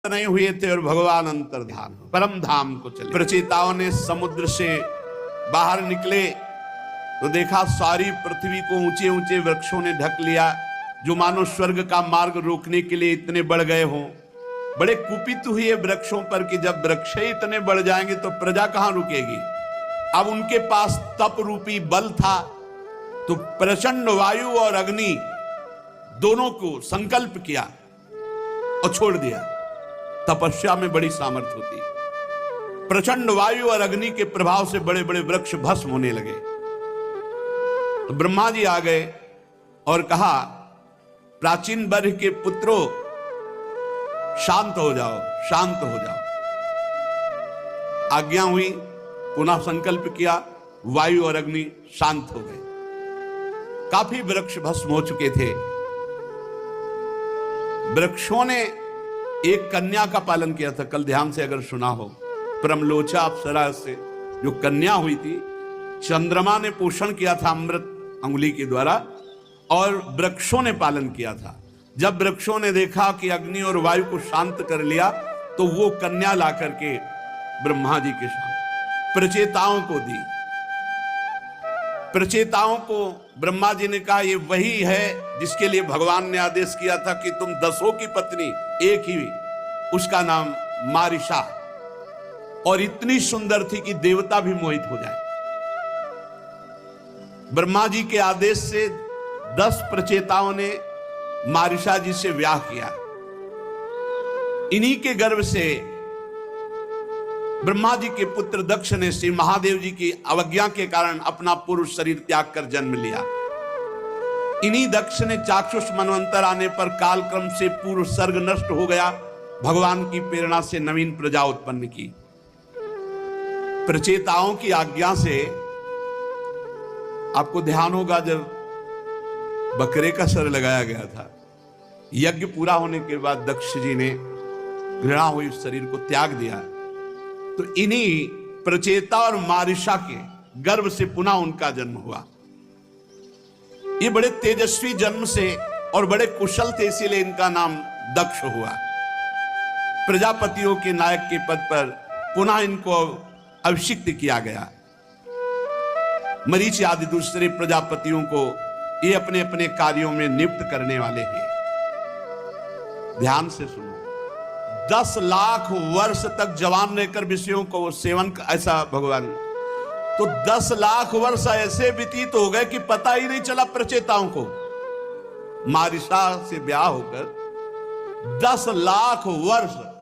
नहीं हुए थे और भगवान अंतर्धान परम धाम को चले। प्रचेताओं ने समुद्र से बाहर निकले तो देखा सारी पृथ्वी को ऊंचे ऊंचे वृक्षों ने ढक लिया, जो मानो स्वर्ग का मार्ग रोकने के लिए इतने बढ़ गए हों। बड़े कुपित हुए वृक्षों पर कि जब वृक्ष ही इतने बढ़ जाएंगे तो प्रजा कहां रुकेगी। अब उनके पास तप रूपी बल था, तो प्रचंड वायु और अग्नि दोनों को संकल्प किया और छोड़ दिया। तपस्या में बड़ी सामर्थ्य होती है। प्रचंड वायु और अग्नि के प्रभाव से बड़े बड़े वृक्ष भस्म होने लगे। तो ब्रह्मा जी आ गए और कहा, प्राचीन वर्ग के पुत्रों, शांत हो जाओ, शांत हो जाओ। आज्ञा हुई, पुनः संकल्प किया, वायु और अग्नि शांत हो गए। काफी वृक्ष भस्म हो चुके थे। वृक्षों ने एक कन्या का पालन किया था। कल ध्यान से अगर सुना हो, परमलोचा अप्सरा से जो कन्या हुई थी, चंद्रमा ने पोषण किया था अमृत अंगुली के द्वारा, और वृक्षों ने पालन किया था। जब वृक्षों ने देखा कि अग्नि और वायु को शांत कर लिया, तो वो कन्या ला करके ब्रह्मा जी के सामने प्रचेताओं को दी। प्रचेताओं को ब्रह्मा जी ने कहा, ये वही है जिसके लिए भगवान ने आदेश किया था कि तुम 10 की पत्नी एक ही, उसका नाम मारिशा, और इतनी सुंदर थी कि देवता भी मोहित हो जाए। ब्रह्मा जी के आदेश से 10 प्रचेताओं ने मारिशा जी से विवाह किया। इन्हीं के गर्भ से ब्रह्मा जी के पुत्र दक्ष ने श्री महादेव जी की अवज्ञा के कारण अपना पुरुष शरीर त्याग कर जन्म लिया। इन्हीं दक्ष ने चाक्षुष मनवंतर आने पर कालक्रम से पूर्व सर्ग नष्ट हो गया, भगवान की प्रेरणा से नवीन प्रजा उत्पन्न की। प्रचेताओं की आज्ञा से, आपको ध्यान होगा जब बकरे का सर लगाया गया था, यज्ञ पूरा होने के बाद दक्ष जी ने घृणा हुई उस शरीर को त्याग दिया। तो इन्हीं प्रचेता और मारिशा के गर्भ से पुनः उनका जन्म हुआ। ये बड़े तेजस्वी जन्म से और बड़े कुशल थे, इसीलिए इनका नाम दक्ष हुआ। प्रजापतियों के नायक के पद पर पुनः इनको अभिषिक्त किया गया। मरीचि आदि दूसरे प्रजापतियों को ये अपने अपने कार्यों में नियुक्त करने वाले हैं। ध्यान से सुनो, 10 लाख वर्ष तक जवान रहकर विषयों को सेवन, ऐसा भगवान, तो 10 लाख वर्ष ऐसे व्यतीत हो गए कि पता ही नहीं चला प्रचेताओं को। मारिशा से ब्याह होकर 10 लाख वर्ष